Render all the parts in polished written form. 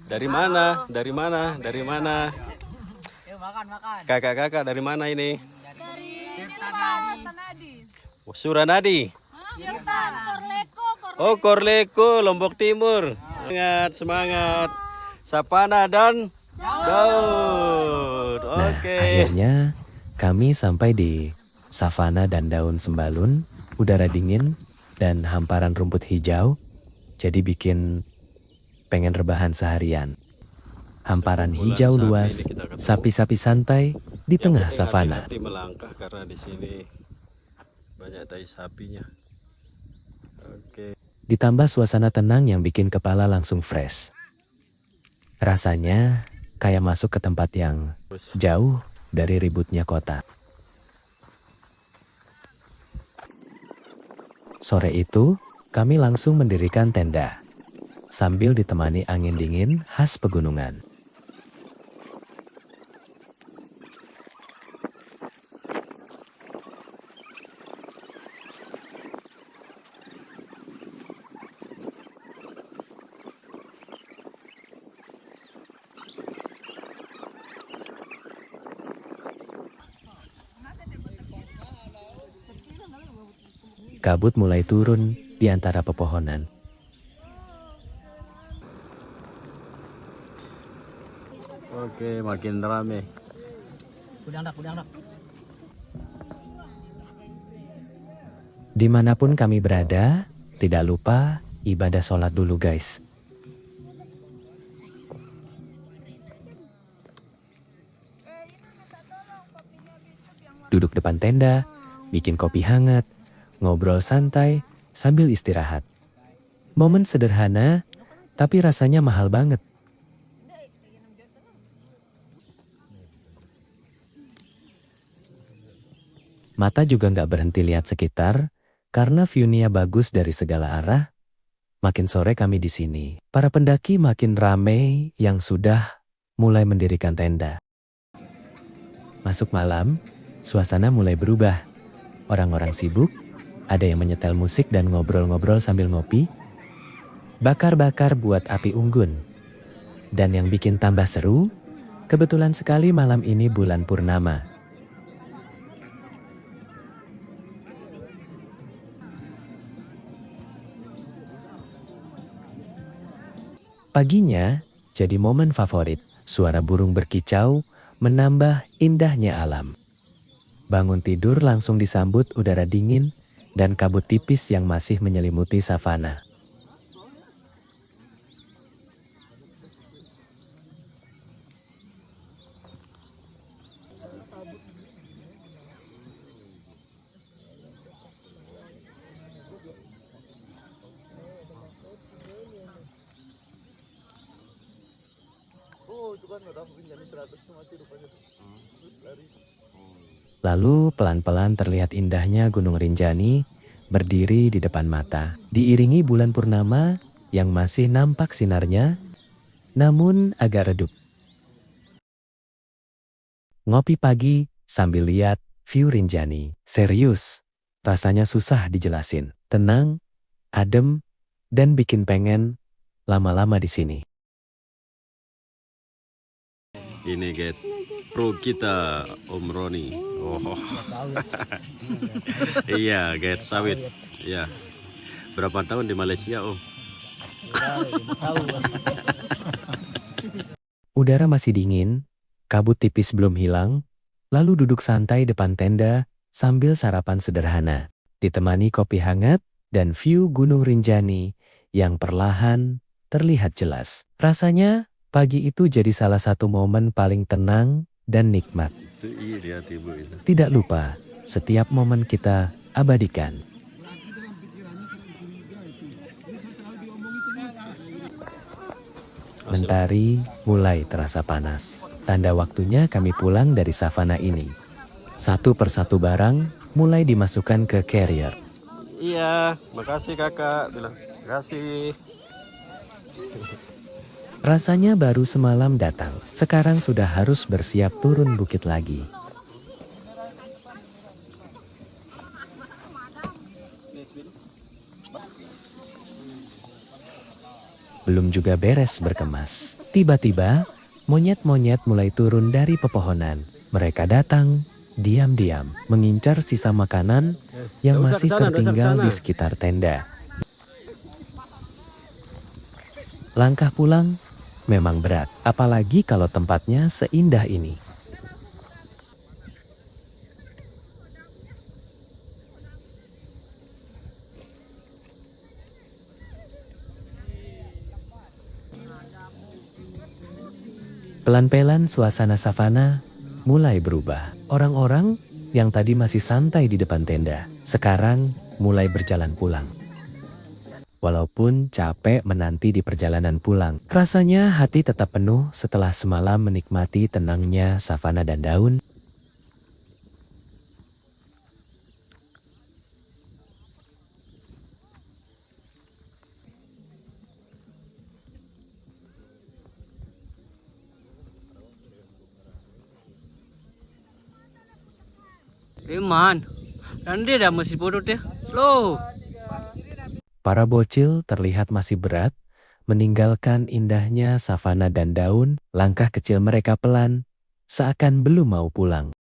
Dari mana? Dari mana? Dari mana? Yuk makan, makan. Kakak-kakak dari mana ini? Dari Sanadi. Suranadi. Oh, Korleko, Lombok Timur. Semangat, semangat. Sapana dan Daud. Nah, Oke. akhirnya kami sampai di savana dan daun sembalun, udara dingin, dan hamparan rumput hijau. Jadi bikin pengen rebahan seharian. Hamparan hijau luas, sapi-sapi santai di tengah savana. Hati melangkah karena di sini banyak tai sapinya. Oke. Ditambah suasana tenang yang bikin kepala langsung fresh. Rasanya kayak masuk ke tempat yang jauh dari ributnya kota. Sore itu, kami langsung mendirikan tenda, sambil ditemani angin dingin khas pegunungan. Kabut mulai turun di antara pepohonan. Oke, makin rame. Udang dak, udang dak. Dimanapun kami berada, tidak lupa ibadah sholat dulu guys. Duduk depan tenda, bikin kopi hangat, ngobrol santai sambil istirahat. Momen sederhana, tapi rasanya mahal banget. Mata juga nggak berhenti lihat sekitar, karena view-nya bagus dari segala arah. Makin sore kami di sini, para pendaki makin ramai yang sudah mulai mendirikan tenda. Masuk malam, suasana mulai berubah. Orang-orang sibuk, ada yang menyetel musik dan ngobrol-ngobrol sambil ngopi. Bakar-bakar buat api unggun. Dan yang bikin tambah seru, kebetulan sekali malam ini bulan purnama. Paginya jadi momen favorit. Suara burung berkicau menambah indahnya alam. Bangun tidur langsung disambut udara dingin dan kabut tipis yang masih menyelimuti savana. Lalu pelan-pelan terlihat indahnya Gunung Rinjani berdiri di depan mata, diiringi bulan purnama yang masih nampak sinarnya, namun agak redup. Ngopi pagi sambil lihat view Rinjani, serius, rasanya susah dijelasin. Tenang, adem, dan bikin pengen lama-lama di sini. Ini get pro kita Om Roni. Oh. Iya, get sawit. Iya. Berapa tahun di Malaysia, Om? Udara masih dingin, kabut tipis belum hilang, lalu duduk santai depan tenda sambil sarapan sederhana, ditemani kopi hangat dan view Gunung Rinjani yang perlahan terlihat jelas. Rasanya pagi itu jadi salah satu momen paling tenang dan nikmat. Tidak lupa, setiap momen kita abadikan. Mentari mulai terasa panas. Tanda waktunya kami pulang dari savana ini. Satu persatu barang mulai dimasukkan ke carrier. Iya, makasih kakak. Bilang, makasih. Rasanya baru semalam datang, sekarang sudah harus bersiap turun bukit lagi. Belum juga beres berkemas. Tiba-tiba, monyet-monyet mulai turun dari pepohonan. Mereka datang diam-diam mengincar sisa makanan yang Nggak usah masih kesana, nggak usah tertinggal kesana. di sekitar tenda. Langkah pulang memang berat, apalagi kalau tempatnya seindah ini. Pelan-pelan suasana savana mulai berubah. Orang-orang yang tadi masih santai di depan tenda, sekarang mulai berjalan pulang. Walaupun capek menanti di perjalanan pulang, rasanya hati tetap penuh setelah semalam menikmati tenangnya savana dan daun. Man, nanti dah masih bodoh deh. Loh. Para bocil terlihat masih berat, meninggalkan indahnya savana dan daun. Langkah kecil mereka pelan, seakan belum mau pulang.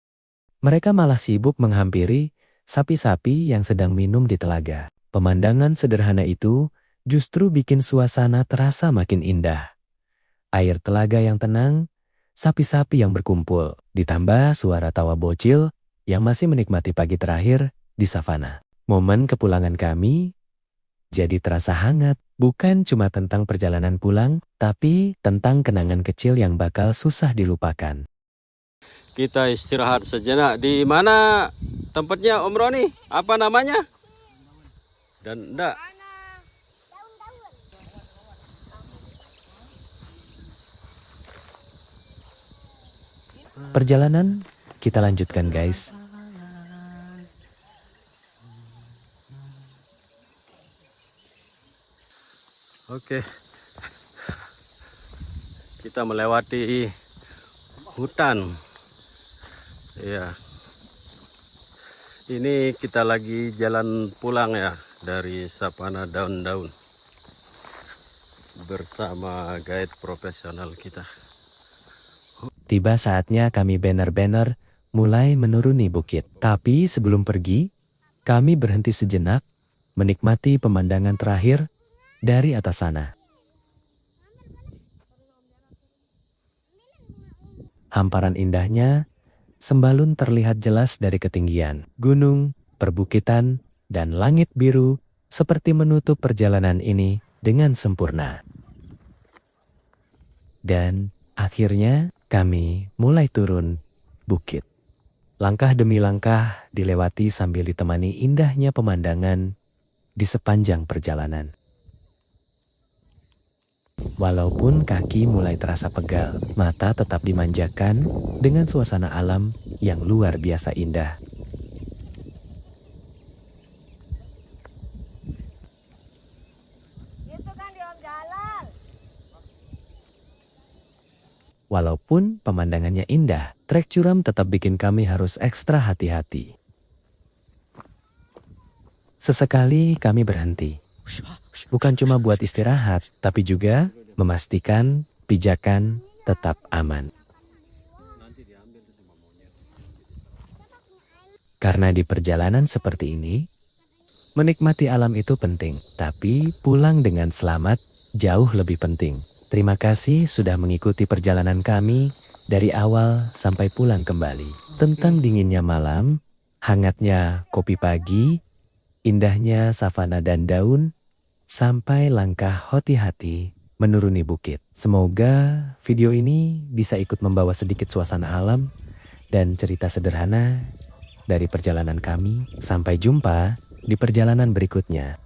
Mereka malah sibuk menghampiri sapi-sapi yang sedang minum di telaga. Pemandangan sederhana itu justru bikin suasana terasa makin indah. Air telaga yang tenang, sapi-sapi yang berkumpul, ditambah suara tawa bocil yang masih menikmati pagi terakhir di savana. Momen kepulangan kami jadi terasa hangat, bukan cuma tentang perjalanan pulang, tapi tentang kenangan kecil yang bakal susah dilupakan. Kita istirahat sejenak. Di mana tempatnya Om Roni? Apa namanya? Dan enggak. Perjalanan kita lanjutkan, guys. Oke. Kita melewati hutan. Ya. Ini kita lagi jalan pulang ya dari savana daun-daun bersama guide profesional kita. Tiba saatnya kami banner-banner mulai menuruni bukit. Tapi sebelum pergi, kami berhenti sejenak menikmati pemandangan terakhir dari atas sana. Hamparan indahnya, sembalun terlihat jelas dari ketinggian. Gunung, perbukitan, dan langit biru seperti menutup perjalanan ini dengan sempurna. Dan akhirnya kami mulai turun bukit. Langkah demi langkah dilewati sambil ditemani indahnya pemandangan di sepanjang perjalanan. Walaupun kaki mulai terasa pegal, mata tetap dimanjakan dengan suasana alam yang luar biasa indah. Walaupun pemandangannya indah, trek curam tetap bikin kami harus ekstra hati-hati. Sesekali kami berhenti. Bukan cuma buat istirahat, tapi juga memastikan pijakan tetap aman. Karena di perjalanan seperti ini, menikmati alam itu penting, tapi pulang dengan selamat jauh lebih penting. Terima kasih sudah mengikuti perjalanan kami dari awal sampai pulang kembali. Tentang dinginnya malam, hangatnya kopi pagi, indahnya savana dan daun, sampai langkah hati-hati menuruni bukit. Semoga video ini bisa ikut membawa sedikit suasana alam dan cerita sederhana dari perjalanan kami. Sampai jumpa di perjalanan berikutnya.